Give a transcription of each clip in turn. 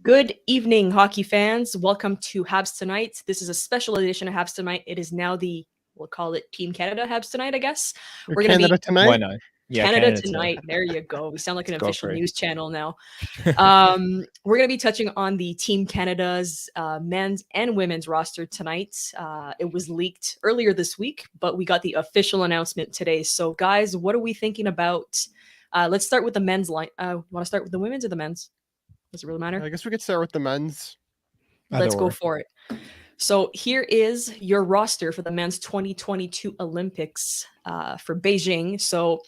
Good evening, hockey fans. Welcome to Habs Tonight. This is a special edition of Habs Tonight. It is now we'll call it Team Canada Habs Tonight, I guess. Or We're going to Canada be tonight. Why not? Yeah, Canada Tonight. There you go. We sound like an Let's go official for it. news channel now. We're going to be touching on the Team Canada's men's and women's roster tonight. It was leaked earlier this week, but we got the official announcement today. So, guys, what are we thinking about? Let's start with the men's line. Want to start with the women's or the men's? Does it really matter? I guess we could start with the men's. Let's go for it. So here is your roster for the men's 2022 Olympics for Beijing. So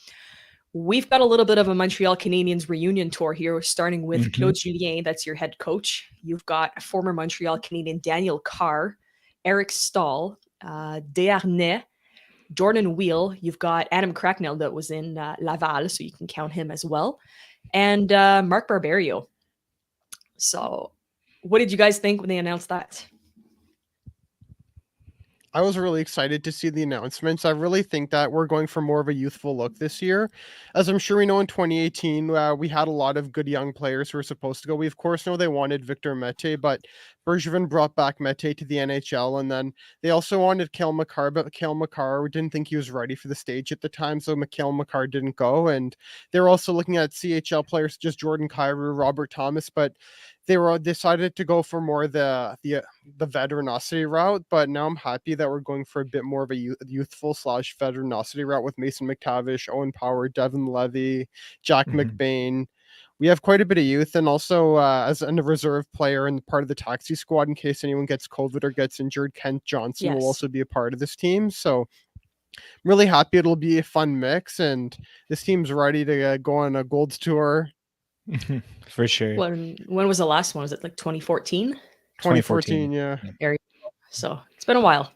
we've got a little bit of a Montreal Canadiens reunion tour here, starting with Claude Julien. That's your head coach. You've got former Montreal Canadian Daniel Carr, Eric Staal, Desharnais, Jordan Wheel. You've got Adam Cracknell that was in Laval, so you can count him as well. And Mark Barberio. So what did you guys think when they announced that? I was really excited to see the announcements. I really think that we're going for more of a youthful look this year. As I'm sure we know, in 2018, we had a lot of good young players who were supposed to go. We, of course, know they wanted Victor Mete, but Bergevin brought back Mete to the NHL. And then they also wanted Cale Makar, but Cale Makar didn't think he was ready for the stage at the time, so Cale Makar didn't go. And they were also looking at CHL players, just Jordan Kyrou, Robert Thomas, but they were decided to go for more the veteranosity route. But now I'm happy that we're going for a bit more of a youthful / veteranosity route with Mason McTavish, Owen Power, Devin Levy, Jack McBain. We have quite a bit of youth, and also as a reserve player and part of the taxi squad in case anyone gets COVID or gets injured, Kent Johnson will also be a part of this team. So I'm really happy. It'll be a fun mix, and this team's ready to go on a Golds tour. For sure. When was the last one? Was it like 2014? 2014, yeah. So it's been a while.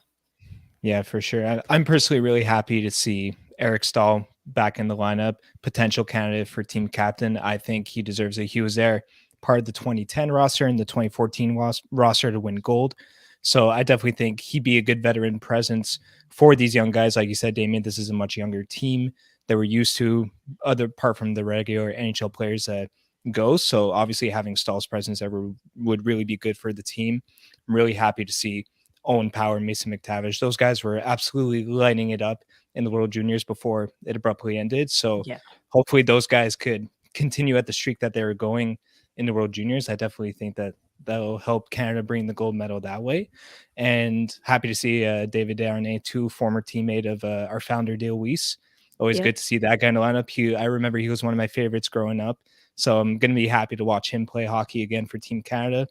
Yeah, for sure. I'm personally really happy to see Eric Staal back in the lineup, potential candidate for team captain. I think he deserves it. He was there part of the 2010 roster and the 2014 roster to win gold. So I definitely think he'd be a good veteran presence for these young guys. Like you said, Damien, this is a much younger team that we're used to, apart from the regular NHL players that go. So obviously having Staal's presence ever would really be good for the team. I'm really happy to see Owen Power, Mason McTavish. Those guys were absolutely lighting it up in the World Juniors before it abruptly ended. So hopefully those guys could continue at the streak that they were going in the World Juniors. I definitely think that that'll help Canada bring the gold medal that way. And happy to see David Desharnais, too, former teammate of our founder, Dale Weiss. Always good to see that guy in the lineup. I remember he was one of my favorites growing up. So I'm going to be happy to watch him play hockey again for Team Canada.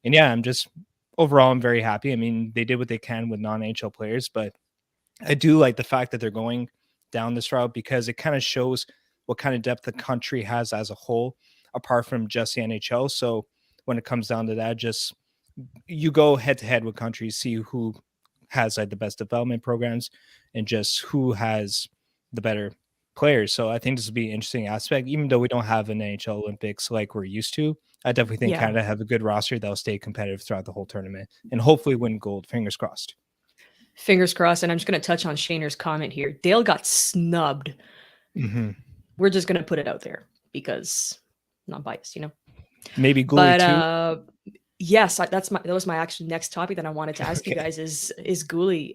And yeah, I'm very happy. I mean, they did what they can with non-NHL players, but I do like the fact that they're going down this route because it kind of shows what kind of depth the country has as a whole, apart from just the NHL. So when it comes down to that, just you go head to head with countries, see who has like the best development programs and just who has the better players. So I think this will be an interesting aspect, even though we don't have an NHL Olympics like we're used to. I definitely think Canada have a good roster that will stay competitive throughout the whole tournament and hopefully win gold. Fingers crossed. Fingers crossed. And I'm just going to touch on Shaner's comment here. Dale got snubbed. We're just going to put it out there because I'm not biased, Maybe Goalie too. Yes, that was my actual next topic that I wanted to ask you guys is Goalie.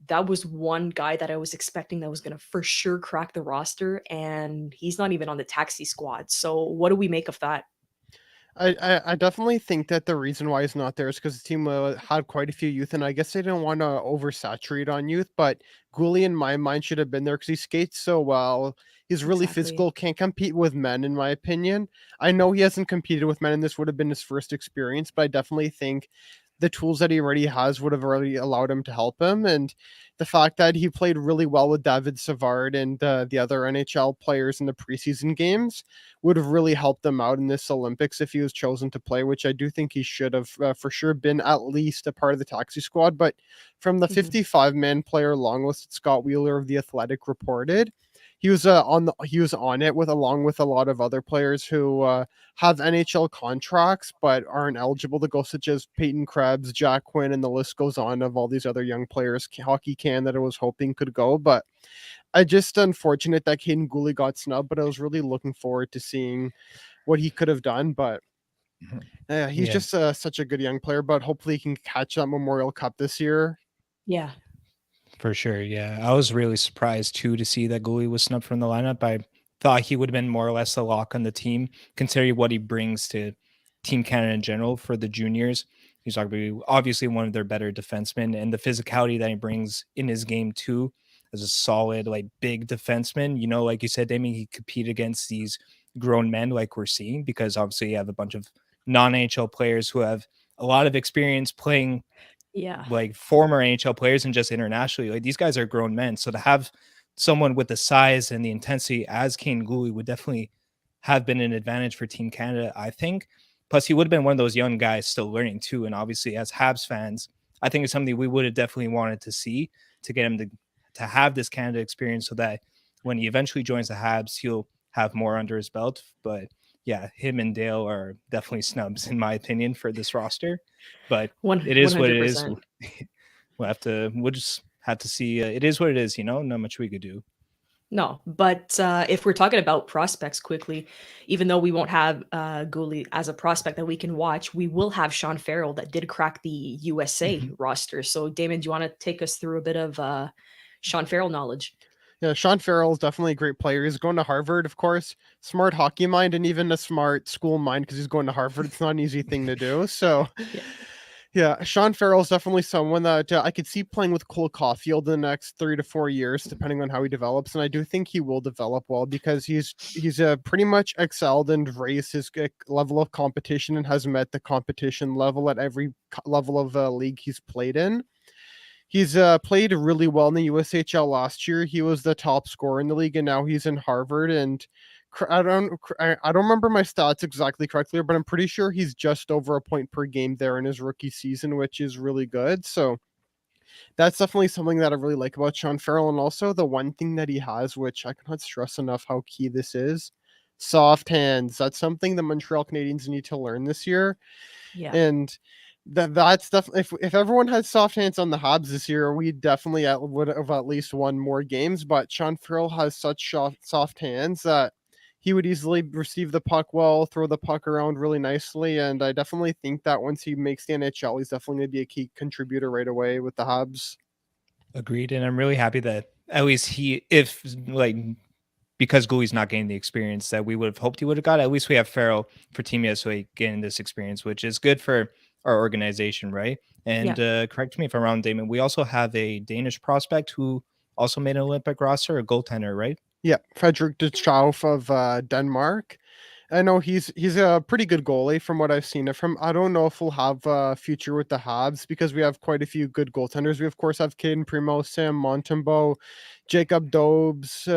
That was one guy that I was expecting that was going to for sure crack the roster, and he's not even on the taxi squad. So what do we make of that? I definitely think that the reason why he's not there is because the team had quite a few youth, and I guess they didn't want to oversaturate on youth, but Goalie in my mind should have been there because he skates so well. He's really physical, can't compete with men, in my opinion. I know he hasn't competed with men, and this would have been his first experience, but I definitely think the tools that he already has would have already allowed him to help him. And the fact that he played really well with David Savard and the other NHL players in the preseason games would have really helped them out in this Olympics if he was chosen to play, which I do think he should have for sure been at least a part of the taxi squad. But from the 55-man player long list that Scott Wheeler of The Athletic reported, he was on it along with a lot of other players who have NHL contracts but aren't eligible to go, such as Peyton Krebs, Jack Quinn, and the list goes on of all these other young players Hockey Can that I was hoping could go. But I just unfortunate that Caden Gooley got snubbed, but I was really looking forward to seeing what he could have done. But He's Yeah. just such a good young player, but hopefully he can catch that Memorial Cup this year. Yeah. For sure, yeah. I was really surprised too to see that Goalie was snubbed from the lineup. I thought he would have been more or less a lock on the team, considering what he brings to Team Canada in general for the juniors. He's obviously one of their better defensemen, and the physicality that he brings in his game too, as a solid, like big defenseman. Like you said, Damien, he compete against these grown men like we're seeing, because obviously you have a bunch of non-NHL players who have a lot of experience playing Yeah. like former NHL players and just internationally. Like these guys are grown men. So to have someone with the size and the intensity as Kane Gooley would definitely have been an advantage for Team Canada, I think. Plus, he would have been one of those young guys still learning too. And obviously, as Habs fans, I think it's something we would have definitely wanted to see, to get him to have this Canada experience, so that when he eventually joins the Habs, he'll have more under his belt. But yeah, him and Dale are definitely snubs in my opinion for this roster. But it is what it is. 100%. We'll just have to see. It is what it is, not much we could do. No, but if we're talking about prospects quickly, even though we won't have Goalie as a prospect that we can watch, we will have Sean Farrell that did crack the USA roster. So, Damon, do you want to take us through a bit of Sean Farrell knowledge? Yeah, Sean Farrell is definitely a great player. He's going to Harvard, of course. Smart hockey mind and even a smart school mind, because he's going to Harvard. It's not an easy thing to do. So, yeah, Sean Farrell is definitely someone that I could see playing with Cole Caulfield in the next 3 to 4 years, depending on how he develops. And I do think he will develop well, because he's pretty much excelled and raised his level of competition and has met the competition level at every level of league he's played in. He's played really well in the USHL last year. He was the top scorer in the league, and now he's in Harvard. And I don't remember my stats exactly correctly, but I'm pretty sure he's just over a point per game there in his rookie season, which is really good. So that's definitely something that I really like about Sean Farrell. And also the one thing that he has, which I cannot stress enough how key this is, soft hands. That's something the Montreal Canadiens need to learn this year. Yeah. And that's definitely, if everyone had soft hands on the Habs this year, we definitely would have at least won more games. But Sean Farrell has such soft hands that he would easily receive the puck well, throw the puck around really nicely. And I definitely think that once he makes the NHL, he's definitely going to be a key contributor right away with the Habs. Agreed. And I'm really happy that at least because Gooley's not getting the experience that we would have hoped he would have got, at least we have Farrell for Team USA getting this experience, which is good for our organization, right? And correct me if I'm wrong, Damon, we also have a Danish prospect who also made an Olympic roster, a goaltender, right? Yeah, Frederick Duchow of Denmark. I know he's a pretty good goalie from what I've seen of him. I don't know if we'll have a future with the Habs, because we have quite a few good goaltenders. We of course have Caden Primo, Sam Montembeau, Jacob Dobes,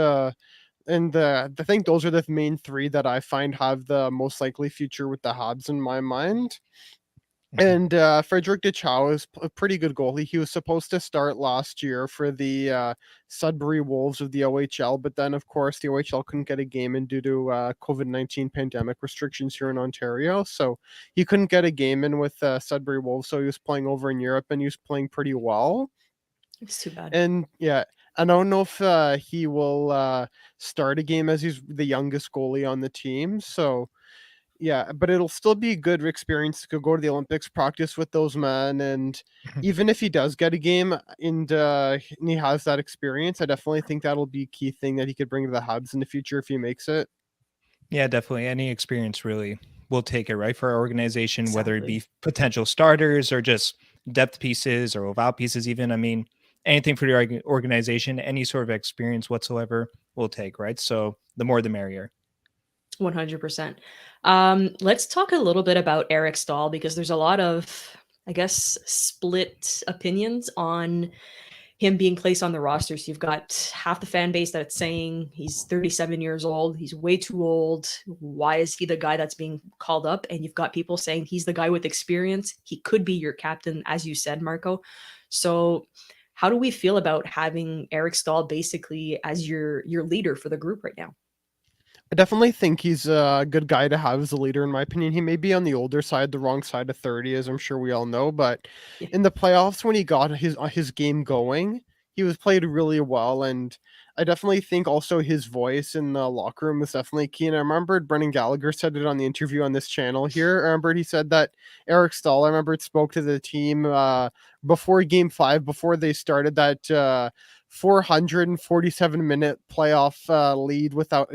and I think those are the main three that I find have the most likely future with the Habs in my mind. And Frederick Duchow is a pretty good goalie. He was supposed to start last year for the Sudbury Wolves of the OHL, but then, of course, the OHL couldn't get a game in due to COVID-19 pandemic restrictions here in Ontario. So he couldn't get a game in with Sudbury Wolves, so he was playing over in Europe, and he was playing pretty well. It's too bad. And yeah, I don't know if he will start a game, as he's the youngest goalie on the team. So yeah, but it'll still be a good experience to go to the Olympics, practice with those men, and even if he does get a game and he has that experience, I definitely think that'll be a key thing that he could bring to the Habs in the future if he makes it. Yeah, definitely. Any experience really will take it, right, for our organization, whether it Exactly. be potential starters or just depth pieces or oval pieces even. I mean, anything for the organization, any sort of experience whatsoever will take, right? So the more the merrier. 100%. Let's talk a little bit about Eric Staal, because there's a lot of, I guess, split opinions on him being placed on the roster. So you've got half the fan base that's saying he's 37 years old, he's way too old. Why is he the guy that's being called up? And you've got people saying he's the guy with experience. He could be your captain, as you said, Marco. So how do we feel about having Eric Staal basically as your leader for the group right now? I definitely think he's a good guy to have as a leader, in my opinion. He may be on the older side, the wrong side of 30, as I'm sure we all know, but in the playoffs, when he got his game going, he was played really well, and I definitely think also his voice in the locker room was definitely key. And I remembered Brendan Gallagher said it on the interview on this channel here. I remembered he said that Eric Staal, I remember it spoke to the team before Game 5, before they started that 447-minute playoff lead without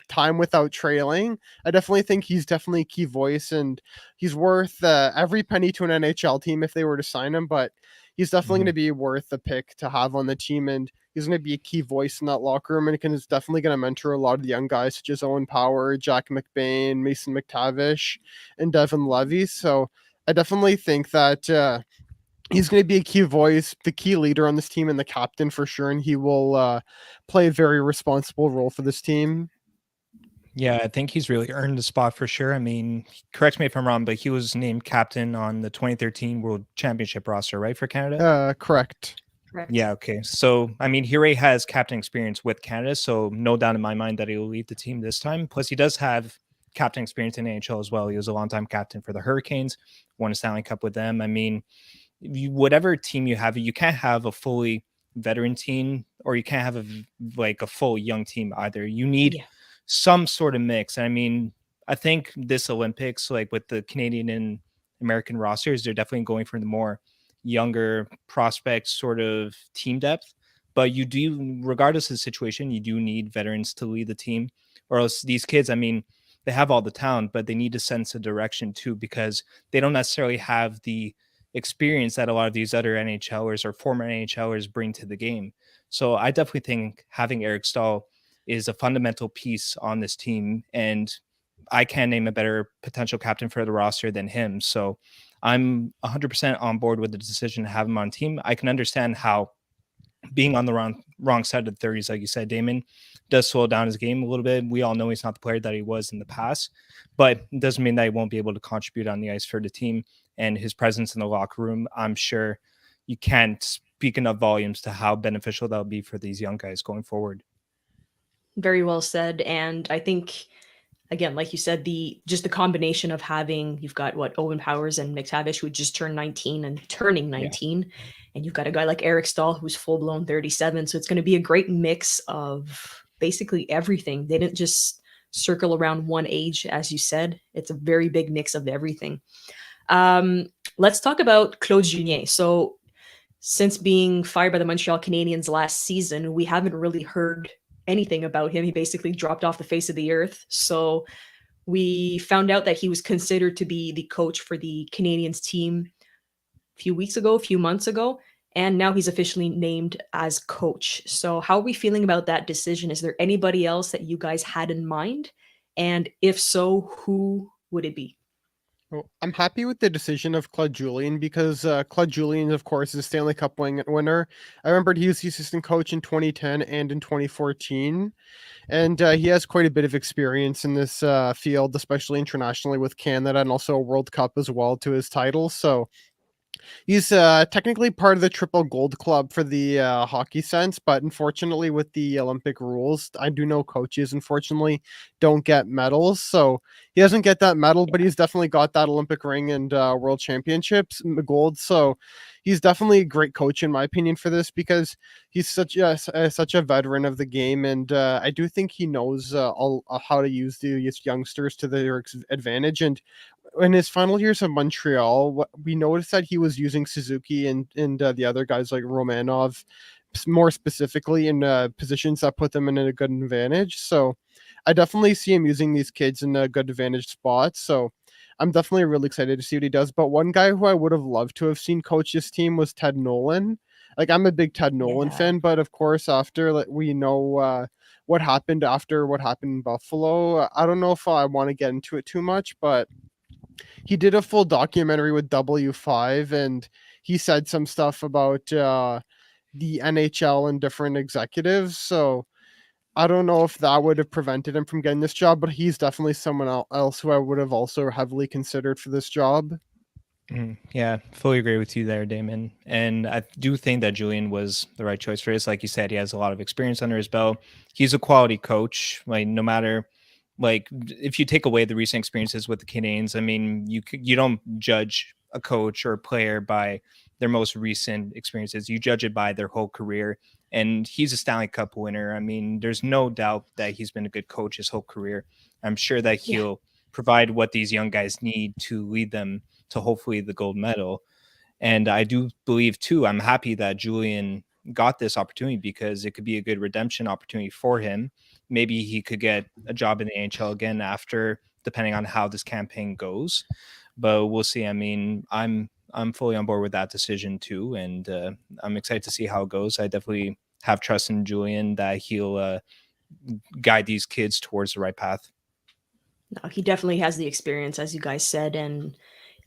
time without trailing. I definitely think he's definitely a key voice, and he's worth every penny to an NHL team if they were to sign him. But he's definitely going to be worth the pick to have on the team, and he's going to be a key voice in that locker room, and is definitely going to mentor a lot of the young guys such as Owen Power, Jack McBain, Mason McTavish, and Devin Levy. So I definitely think that he's going to be a key voice, the key leader on this team, and the captain for sure, and he will play a very responsible role for this team. Yeah, I think he's really earned the spot for sure. I mean, correct me if I'm wrong, but he was named captain on the 2013 World Championship roster, right, for Canada? Correct. Correct. Yeah, okay. So, I mean, he already has captain experience with Canada, so no doubt in my mind that he will lead the team this time. Plus, he does have captain experience in the NHL as well. He was a longtime captain for the Hurricanes, won a Stanley Cup with them. I mean, whatever team you have, you can't have a fully veteran team, or you can't have a full young team either. You need some sort of mix. I mean, I think this Olympics, like with the Canadian and American rosters, they're definitely going for the more younger prospects sort of team depth. But you do, regardless of the situation, you do need veterans to lead the team, or else these kids, I mean, they have all the talent, but they need a sense of direction too, because they don't necessarily have the experience that a lot of these other NHLers or former NHLers bring to the game. So I definitely think having Eric Staal is a fundamental piece on this team, and I can't name a better potential captain for the roster than him. So I'm 100% on board with the decision to have him on team. I can understand how being on the wrong side of the 30s, like you said, Damen, does slow down his game a little bit. We all know he's not the player that he was in the past, but it doesn't mean that he won't be able to contribute on the ice for the team. And his presence in the locker room, I'm sure you can't speak enough volumes to how beneficial that'll be for these young guys going forward. Very well said. And I think, again, like you said, the combination of you've got Owen Powers and McTavish, who just turned 19 and turning 19, and you've got a guy like Eric Staal, who's full-blown 37. So it's going to be a great mix of basically everything. They didn't just circle around one age, as you said. It's a very big mix of everything. Let's talk about Claude Julien. So since being fired by the Montreal Canadiens last season, we haven't really heard anything about him. He basically dropped off the face of the earth. So we found out that he was considered to be the coach for the Canadiens team a few months ago, and now he's officially named as coach. So how are we feeling about that decision? Is there anybody else that you guys had in mind? And if so, who would it be? Well, I'm happy with the decision of Claude Julien because Claude Julien, of course, is a Stanley Cup winner. I remember he was the assistant coach in 2010 and in 2014, and he has quite a bit of experience in this field, especially internationally with Canada, and also a World Cup as well to his title. So he's technically part of the triple gold club for the hockey sense, but unfortunately with the Olympic rules, I do know coaches unfortunately don't get medals. So he doesn't get that medal, but he's definitely got that Olympic ring and world championships gold. So he's definitely a great coach in my opinion for this, because he's such a veteran of the game, and I do think he knows how to use these youngsters to their advantage. And in his final years of Montreal, we noticed that he was using Suzuki and the other guys like Romanov more specifically in positions that put them in a good advantage. So I definitely see him using these kids in a good advantage spot. So I'm definitely really excited to see what he does. But one guy who I would have loved to have seen coach this team was Ted Nolan. Like, I'm a big Ted Nolan fan, but of course, after we know what happened in Buffalo, I don't know if I want to get into it too much, but he did a full documentary with W5, and he said some stuff about the NHL and different executives. So I don't know if that would have prevented him from getting this job, but he's definitely someone else who I would have also heavily considered for this job. Yeah, fully agree with you there, Damen. And I do think that Julien was the right choice for this. Like you said, he has a lot of experience under his belt. He's a quality coach. Like, no matter, like, if you take away the recent experiences with the Canadiens, I mean, you don't judge a coach or a player by their most recent experiences. You judge it by their whole career. And he's a Stanley Cup winner. I mean, there's no doubt that he's been a good coach his whole career. I'm sure that he'll provide what these young guys need to lead them to hopefully the gold medal. And I do believe too, I'm happy that Julien got this opportunity because it could be a good redemption opportunity for him. Maybe he could get a job in the NHL again after, depending on how this campaign goes. But we'll see. I mean, I'm fully on board with that decision too, and I'm excited to see how it goes. I definitely have trust in Julien that he'll guide these kids towards the right path. No, he definitely has the experience, as you guys said, and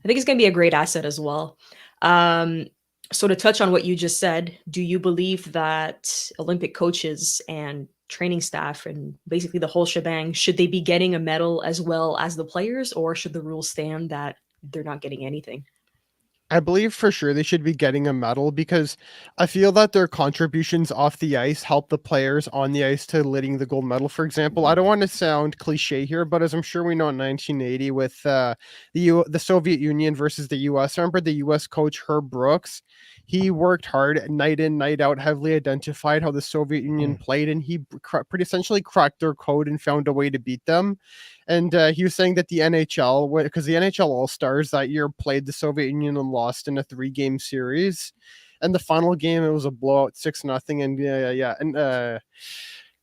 I think he's going to be a great asset as well. So to touch on what you just said, do you believe that Olympic coaches and training staff and basically the whole shebang, should they be getting a medal as well as the players, or should the rules stand that they're not getting anything? I believe for sure they should be getting a medal because I feel that their contributions off the ice help the players on the ice to leading the gold medal. For example, I don't want to sound cliche here, but as I'm sure we know in 1980 with the Soviet Union versus the U.S., I remember the U.S. coach Herb Brooks. He worked hard night in, night out, heavily identified how the Soviet Union played, and he pretty essentially cracked their code and found a way to beat them. And he was saying that the NHL, because the NHL All-Stars that year played the Soviet Union and lost in a 3-game series. And the final game, it was a blowout, 6-0. And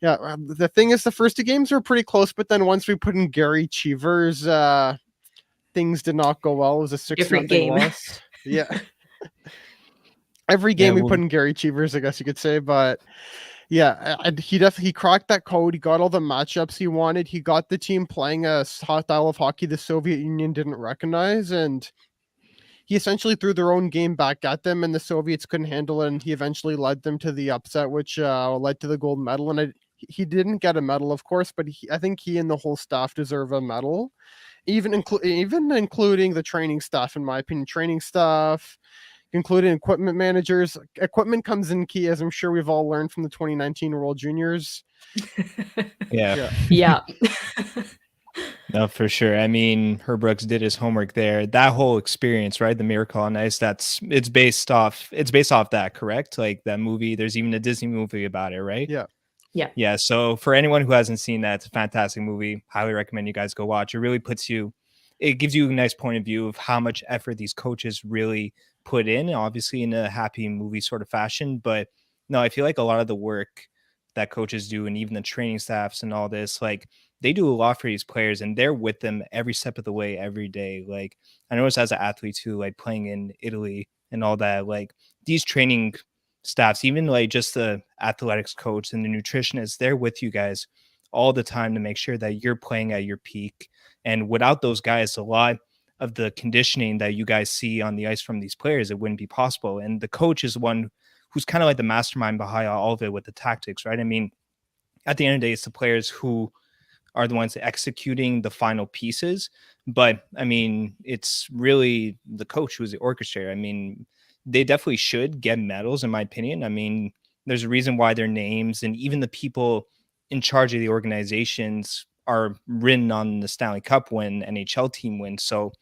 the thing is, the first 2 games were pretty close, but then once we put in Gary Cheevers, things did not go well. It was a 6-0 loss. Yeah. Every game we put in Gary Cheevers, I guess you could say, but yeah, he cracked that code. He got all the matchups he wanted. He got the team playing a style of hockey the Soviet Union didn't recognize, and he essentially threw their own game back at them, and the Soviets couldn't handle it, and he eventually led them to the upset, which led to the gold medal. And he didn't get a medal, of course, but I think he and the whole staff deserve a medal, even including the training staff, in my opinion. Training staff, including equipment managers. Equipment comes in key, as I'm sure we've all learned from the 2019 World Juniors. Yeah. No, for sure. I mean, Herb Brooks did his homework there. That whole experience, right? The Miracle on Ice, it's based off that, correct? Like that movie, there's even a Disney movie about it, right? Yeah. So for anyone who hasn't seen that, it's a fantastic movie. Highly recommend you guys go watch. It gives you a nice point of view of how much effort these coaches really put in, obviously in a happy movie sort of fashion. But no, I feel like a lot of the work that coaches do and even the training staffs and all this, like they do a lot for these players and they're with them every step of the way, every day. Like I noticed as an athlete too, like playing in Italy and all that, like these training staffs, even like just the athletics coach and the nutritionist, they're with you guys all the time to make sure that you're playing at your peak. And without those guys, a lot of the conditioning that you guys see on the ice from these players, it wouldn't be possible. And the coach is one who's kind of like the mastermind behind all of it with the tactics, right? I mean, at the end of the day, it's the players who are the ones executing the final pieces. But I mean, it's really the coach who's the orchestrator. I mean, they definitely should get medals, in my opinion. I mean, there's a reason why their names and even the people in charge of the organizations are written on the Stanley Cup when NHL team wins. So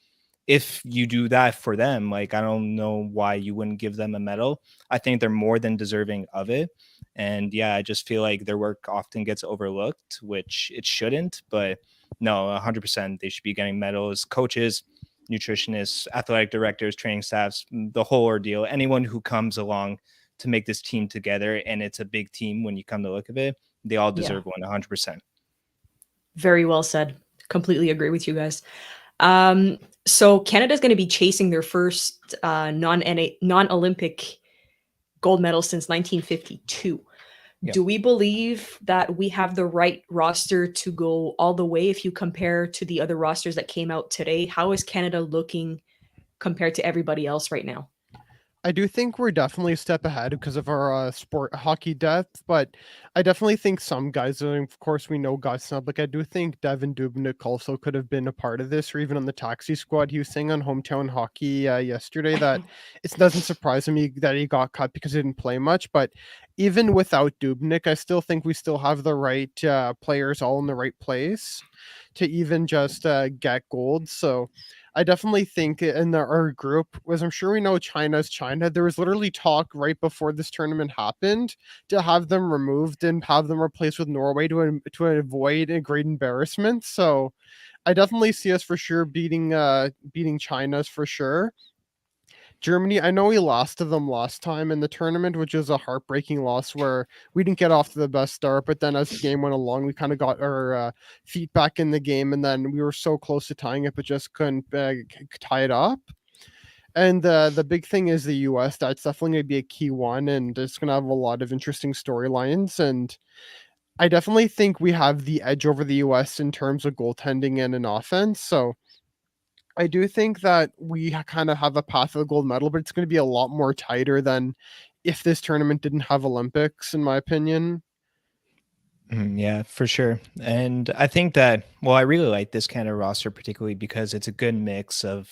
if you do that for them, like, I don't know why you wouldn't give them a medal. I think they're more than deserving of it. And yeah, I just feel like their work often gets overlooked, which it shouldn't. But no, 100%, they should be getting medals. Coaches, nutritionists, athletic directors, training staffs, the whole ordeal. Anyone who comes along to make this team together, and it's a big team when you come to look of it, they all deserve one, 100%. Very well said. Completely agree with you guys. So Canada's going to be chasing their first non-Olympic gold medal since 1952. Yep. Do we believe that we have the right roster to go all the way if you compare to the other rosters that came out today? How is Canada looking compared to everybody else right now? I do think we're definitely a step ahead because of our sport hockey depth, but I definitely think some guys, of course, we know got snubbed. Like I do think Devan Dubnyk also could have been a part of this, or even on the taxi squad. He was saying on Hometown Hockey yesterday that it doesn't surprise me that he got cut because he didn't play much. But even without Dubnyk, I still think we still have the right players all in the right place to even just get gold. So I definitely think in our group, as I'm sure we know China's China, there was literally talk right before this tournament happened to have them removed and have them replaced with Norway to avoid a great embarrassment. So I definitely see us for sure beating China's for sure. Germany, I know we lost to them last time in the tournament, which was a heartbreaking loss where we didn't get off to the best start, but then as the game went along, we kind of got our feet back in the game, and then we were so close to tying it, but just couldn't tie it up. And the big thing is the US. That's definitely going to be a key one, and it's going to have a lot of interesting storylines. And I definitely think we have the edge over the US in terms of goaltending and an offense. So I do think that we kind of have a path to the gold medal, but it's going to be a lot more tighter than if this tournament didn't have Olympics, in my opinion. Yeah, for sure. And I think that, well, I really like this kind of roster, particularly because it's a good mix of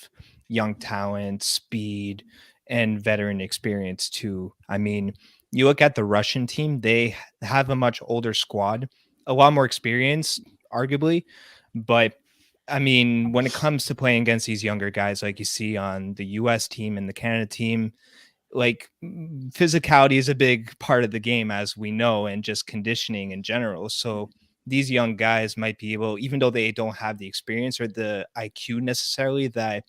young talent, speed, and veteran experience, too. I mean, you look at the Russian team, they have a much older squad, a lot more experience, arguably. But I mean, when it comes to playing against these younger guys, like you see on the US team and the Canada team, like physicality is a big part of the game, as we know, and just conditioning in general. So these young guys might be able, even though they don't have the experience or the IQ necessarily that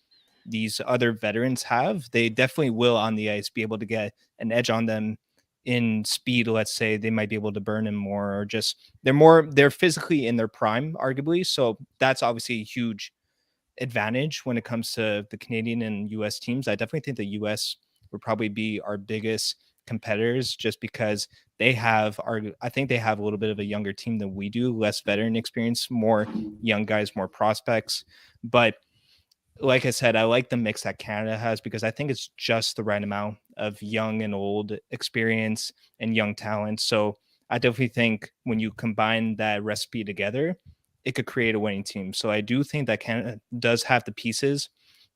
these other veterans have, they definitely will on the ice be able to get an edge on them in speed. Let's say they might be able to burn him more, or just they're physically in their prime, arguably. So that's obviously a huge advantage when it comes to the Canadian and US teams. I definitely think the US would probably be our biggest competitors, just because I think they have a little bit of a younger team than we do, less veteran experience, more young guys, more prospects. But like I said, I like the mix that Canada has, because I think it's just the right amount of young and old experience and young talent. So I definitely think when you combine that recipe together, it could create a winning team. So I do think that Canada does have the pieces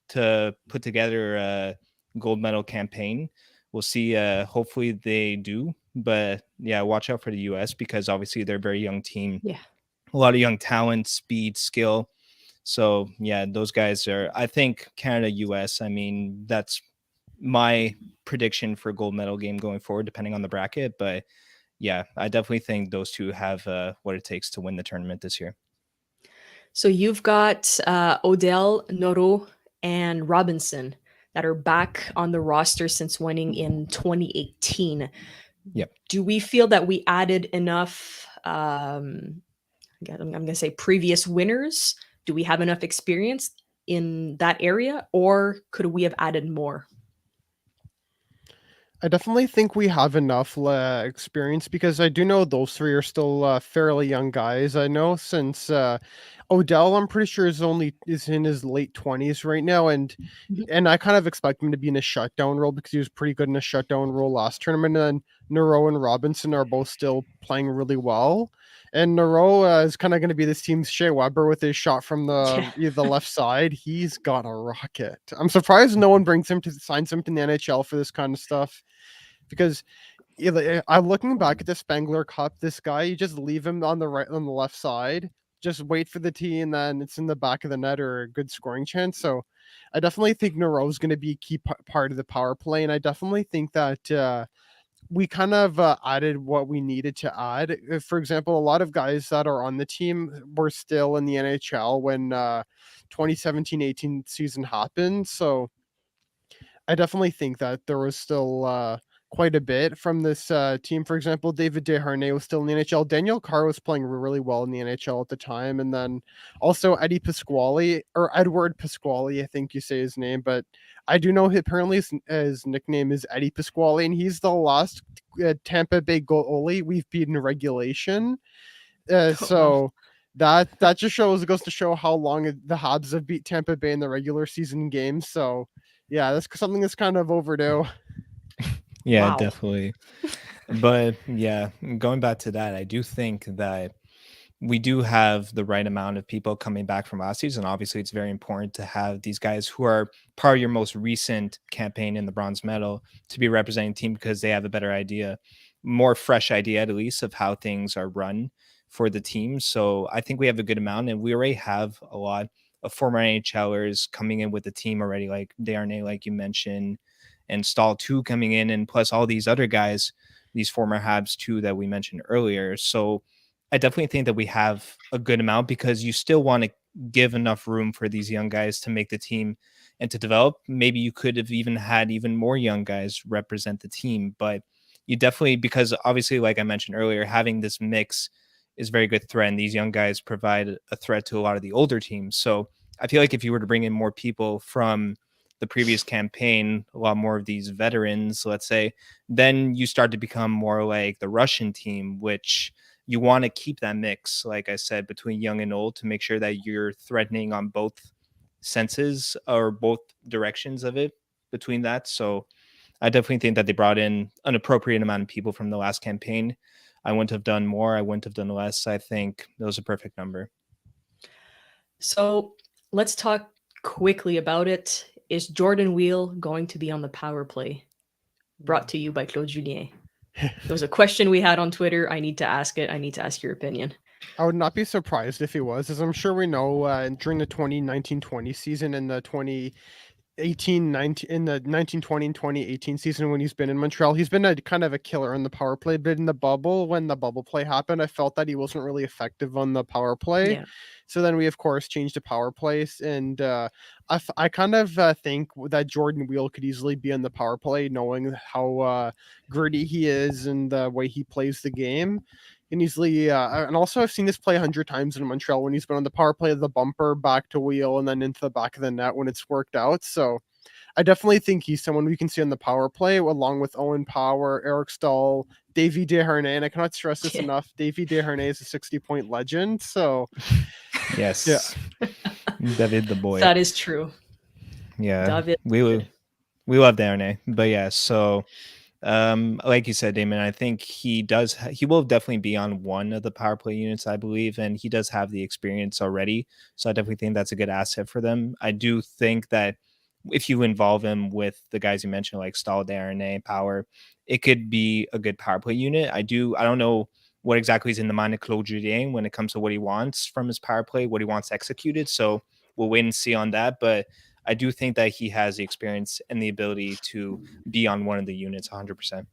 to put together a gold medal campaign. We'll see. Hopefully they do. But yeah, watch out for the US, because obviously they're a very young team. Yeah. A lot of young talent, speed, skill. So yeah, those guys are, I think, Canada, US. I mean, that's my prediction for gold medal game going forward, depending on the bracket. But yeah, I definitely think those two have what it takes to win the tournament this year. So you've got Odell, Noro, and Robinson that are back on the roster since winning in 2018. Yep. Do we feel that we added enough? I'm going to say previous winners. Do we have enough experience in that area, or could we have added more? I definitely think we have enough experience, because I do know those three are still fairly young guys. I know since Odell, I'm pretty sure is in his late 20s right now, and Mhm. I kind of expect him to be in a shutdown role because he was pretty good in a shutdown role last tournament. And then Nero and Robinson are both still playing really well. And Nero is kind of going to be this team's Shea Weber with his shot from the left side. He's got a rocket. I'm surprised no one signs him to the NHL for this kind of stuff, because I'm looking back at the Spengler Cup. This guy, you just leave him on the left side, just wait for the tee, and then it's in the back of the net or a good scoring chance. So I definitely think Nero's going to be a key part of the power play, and I definitely think that we kind of added what we needed to add. For example, a lot of guys that are on the team were still in the NHL when 2017-18 season happened. So I definitely think that there was still quite a bit from this team. For example, David Desharnais was still in the NHL. Daniel Carr was playing really well in the NHL at the time. And then also Eddie Pasquale, or Edward Pasquale, I think you say his name, but I do know apparently his nickname is Eddie Pasquale, and he's the last Tampa Bay goalie we've beaten in regulation. Oh, So that just goes to show how long the Habs have beat Tampa Bay in the regular season games. So yeah, that's something that's kind of overdue. Yeah, wow. definitely. But yeah, going back to that, I do think that we do have the right amount of people coming back from last season. Obviously, it's very important to have these guys who are part of your most recent campaign in the bronze medal to be representing the team, because they have a better idea, more fresh idea at least, of how things are run for the team. So I think we have a good amount, and we already have a lot of former NHLers coming in with the team already, like Darnay, like you mentioned, and Staal too coming in, and plus all these other guys, these former Habs too that we mentioned earlier. So I definitely think that we have a good amount, because you still want to give enough room for these young guys to make the team and to develop. Maybe you could have even had even more young guys represent the team, but you definitely, because obviously, like I mentioned earlier, having this mix is a very good threat, and these young guys provide a threat to a lot of the older teams. So I feel like if you were to bring in more people from the previous campaign, a lot more of these veterans, let's say, then you start to become more like the Russian team, which you want to keep that mix, like I said, between young and old, to make sure that you're threatening on both senses or both directions of it between that. So I definitely think that they brought in an appropriate amount of people from the last campaign. I wouldn't have done more. I wouldn't have done less. I think that was a perfect number. So let's talk quickly about it. Is Jordan Wheel going to be on the power play? Brought to you by Claude Julien. There was a question we had on Twitter. I need to ask it. I need to ask your opinion. I would not be surprised if he was, as I'm sure we know, during the 2019-20 season and the 2018-19 in the 1920 and 2018 season when he's been in Montreal, he's been a kind of a killer in the power play. But in the bubble, when the bubble play happened, I felt that he wasn't really effective on the power play. Yeah. So then we, of course, changed to power plays, and I kind of think that Jordan Wheel could easily be in the power play, knowing how gritty he is and the way he plays the game. And easily, and also I've seen this play 100 times in Montreal when he's been on the power play of the bumper back to Wheel and then into the back of the net when it's worked out. So I definitely think he's someone we can see on the power play, along with Owen Power, Eric Staal, Davy Desharnais. And I cannot stress this enough. Davy Desharnais is a 60-point legend. So yes, yeah. David the boy. That is true. Yeah, David. we love Darnay, but yeah. So, like you said, Damon, I think he will definitely be on one of the power play units, I believe, and he does have the experience already. So I definitely think that's a good asset for them. I do think that if you involve him with the guys you mentioned, like Staal, Darnay, Power, it could be a good power play unit. I don't know what exactly is in the mind of Claude Julien when it comes to what he wants from his power play, what he wants executed. So we'll wait and see on that. But I do think that he has the experience and the ability to be on one of the units 100%.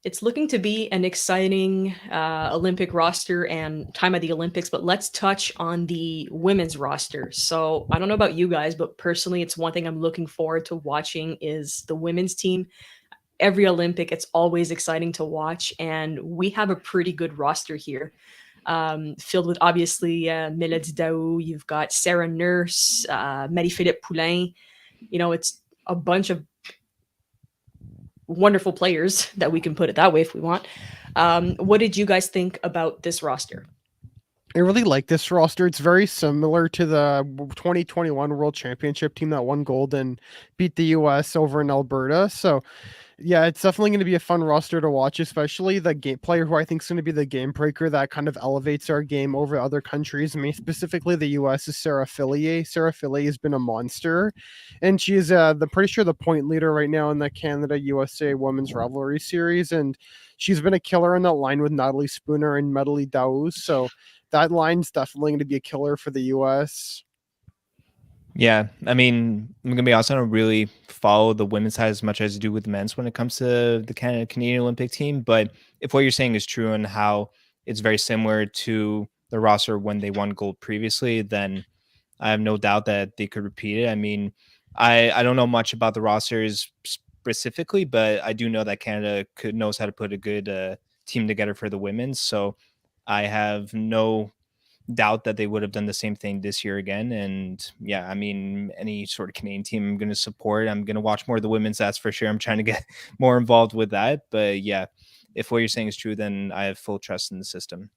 It's looking to be an exciting Olympic roster and time at the Olympics, but let's touch on the women's roster. So I don't know about you guys, but personally, it's one thing I'm looking forward to watching is the women's team. Every Olympic, it's always exciting to watch, and we have a pretty good roster here. Filled with obviously Mélodie Daou, you've got Sarah Nurse, Marie-Philippe Poulin. You know, it's a bunch of wonderful players that we can put it that way if we want. What did you guys think about this roster? I really like this roster. It's very similar to the 2021 World Championship team that won gold and beat the US over in Alberta. So yeah, it's definitely going to be a fun roster to watch, especially the game player who I think is going to be the game breaker that kind of elevates our game over other countries. I mean, specifically the US is Sarah Fillier. Sarah Fillier has been a monster, and she's pretty sure the point leader right now in the Canada-USA Women's Rivalry Series, and she's been a killer in that line with Natalie Spooner and Mélodie Daou. So that line's definitely going to be a killer for the US. Yeah, I mean, I'm gonna be honest, I don't really follow the women's side as much as I do with the men's when it comes to the Canadian Olympic team. But if what you're saying is true and how it's very similar to the roster when they won gold previously, then I have no doubt that they could repeat it. I mean, I don't know much about the rosters specifically, but I do know that Canada knows how to put a good team together for the women's. So I have no doubt that they would have done the same thing this year again. And yeah, I mean, any sort of Canadian team I'm going to support. I'm going to watch more of the women's, that's for sure. I'm trying to get more involved with that. But yeah, if what you're saying is true, then I have full trust in the system.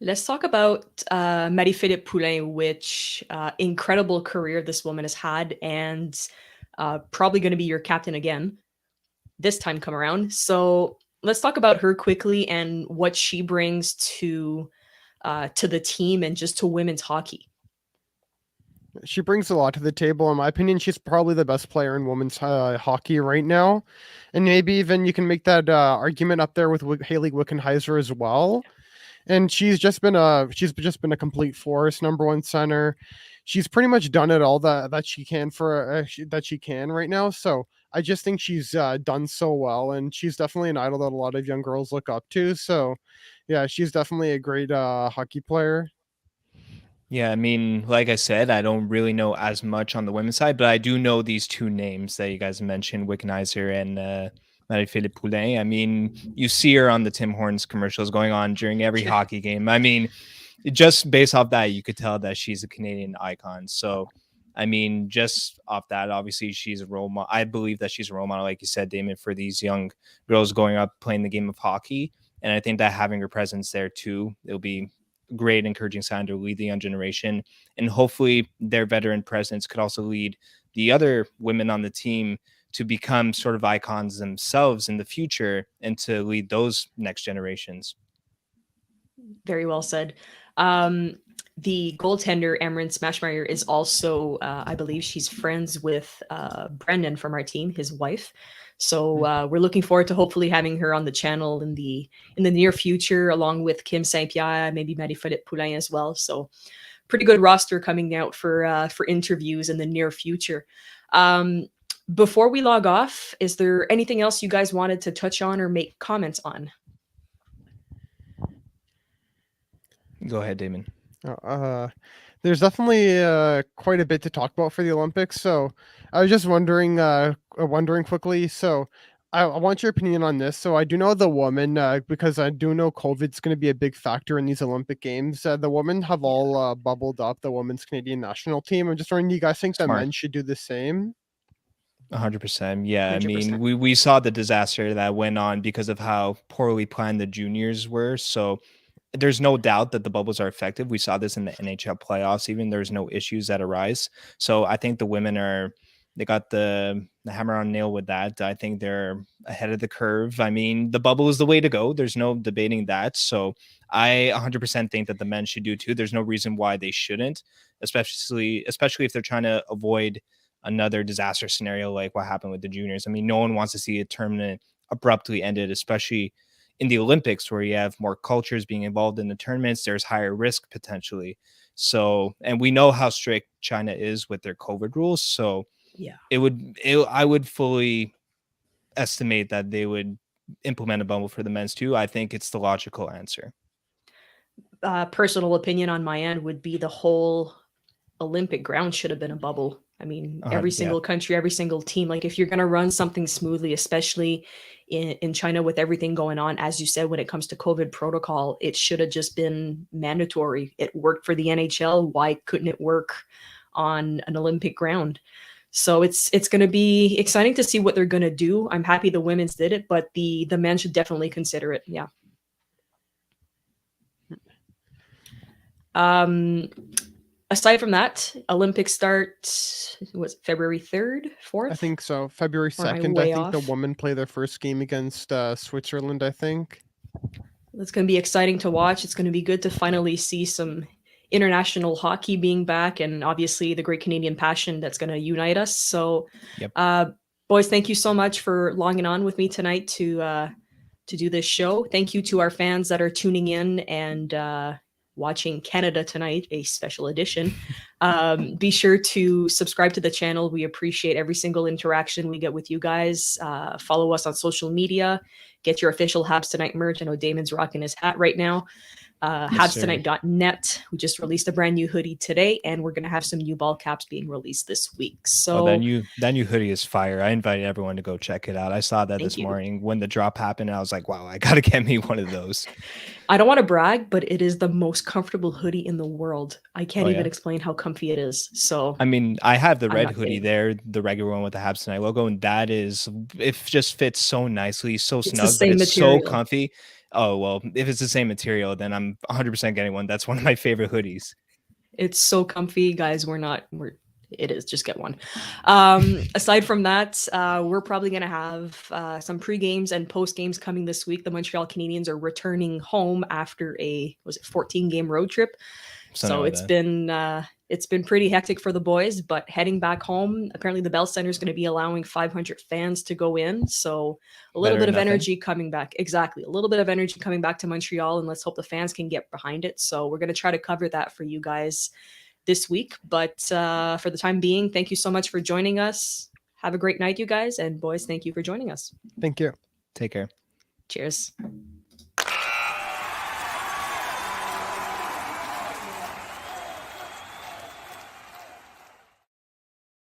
Let's talk about Marie-Philippe Poulin, which incredible career this woman has had, and probably going to be your captain again this time come around. So let's talk about her quickly and what she brings to the team and just to women's hockey. She brings a lot to the table. In my opinion, she's probably the best player in women's hockey right now. And maybe even you can make that argument up there with Haley Wickenheiser as well. And she's just been a complete force, number one center. She's pretty much done it all that she can that she can right now. So I just think she's done so well, and she's definitely an idol that a lot of young girls look up to. So yeah, she's definitely a great hockey player. Yeah, I mean, like I said, I don't really know as much on the women's side, but I do know these two names that you guys mentioned, Wickenheiser and Marie-Philippe Poulin. I mean, you see her on the Tim Hortons commercials going on during every hockey game. I mean, just based off that, you could tell that she's a Canadian icon. So, I mean, just off that, obviously, she's a role model. I believe that she's a role model, like you said, Damon, for these young girls going up playing the game of hockey. And I think that having her presence there too, it'll be great encouraging sign to lead the young generation. And hopefully their veteran presence could also lead the other women on the team to become sort of icons themselves in the future and to lead those next generations. Very well said. The goaltender, Emran Smashmeyer, is also, I believe she's friends with Brendan from our team, his wife. So we're looking forward to hopefully having her on the channel in the near future, along with Kim St. Pierre, maybe Marie-Philippe Poulin as well. So pretty good roster coming out for interviews in the near future. Before we log off, is there anything else you guys wanted to touch on or make comments on? Go ahead, Damon. There's definitely quite a bit to talk about for the Olympics. So I was just wondering quickly. So I want your opinion on this. So I do know the women, because I do know COVID's going to be a big factor in these Olympic Games. The women have all bubbled up the women's Canadian national team. I'm just wondering, do you guys think that men should do the same? 100%. Yeah. 100%. I mean, 100%. we saw the disaster that went on because of how poorly planned the juniors were. So there's no doubt that the bubbles are effective. We saw this in the NHL playoffs. Even there's no issues that arise. So I think the women they got the hammer on nail with that. I think they're ahead of the curve. I mean, the bubble is the way to go. There's no debating that. So I 100% think that the men should do too. There's no reason why they shouldn't, especially if they're trying to avoid another disaster scenario like what happened with the juniors. I mean, no one wants to see a tournament abruptly ended, especially in the Olympics where you have more cultures being involved in the tournaments. There's higher risk potentially. So, and we know how strict China is with their COVID rules. So yeah, I would fully estimate that they would implement a bubble for the men's too. I think it's the logical answer. Personal opinion on my end would be the whole Olympic ground should have been a bubble. I mean, every single country, every single team, like if you're going to run something smoothly, especially in China with everything going on, as you said, when it comes to COVID protocol, it should have just been mandatory. It worked for the NHL. Why couldn't it work on an Olympic ground? So it's going to be exciting to see what they're going to do. I'm happy the women's did it, but the men should definitely consider it. Yeah. Aside from that, Olympics start, was it February 3rd, 4th? I think so. February 2nd. I think the women play their first game against Switzerland, I think. It's going to be exciting to watch. It's going to be good to finally see some international hockey being back, and obviously the great Canadian passion that's going to unite us. So, boys, thank you so much for logging on with me tonight to do this show. Thank you to our fans that are tuning in and watching Canada Tonight, a special edition. Be sure to subscribe to the channel. We appreciate every single interaction we get with you guys. Follow us on social media. Get your official Habs Tonight merch. I know Damon's rocking his hat right now. HabsTonight.net. We just released a brand new hoodie today, and we're going to have some new ball caps being released this week. So that new hoodie is fire. I invited everyone to go check it out. I saw that this morning when the drop happened, and I was like, wow, I got to get me one of those. I don't want to brag, but it is the most comfortable hoodie in the world. I can't even explain how comfy it is. So, I mean, I have the red hoodie there, the regular one with the Habs Tonight logo, and it just fits so nicely, so snug, but it's so comfy. Oh, well, if it's the same material, then I'm 100% getting one. That's one of my favorite hoodies. It's so comfy, guys. It is, just get one. Aside from that, we're probably going to have some pre-games and post-games coming this week. The Montreal Canadiens are returning home after a 14-game road trip. So So no, it's been pretty hectic for the boys, but heading back home, apparently the Bell Center is going to be allowing 500 fans to go in. So a little Better bit of nothing. energy coming back. Exactly. A little bit of energy coming back to Montreal, and let's hope the fans can get behind it. So we're going to try to cover that for you guys this week. But for the time being, thank you so much for joining us. Have a great night, you guys. And boys, thank you for joining us. Thank you. Take care. Cheers.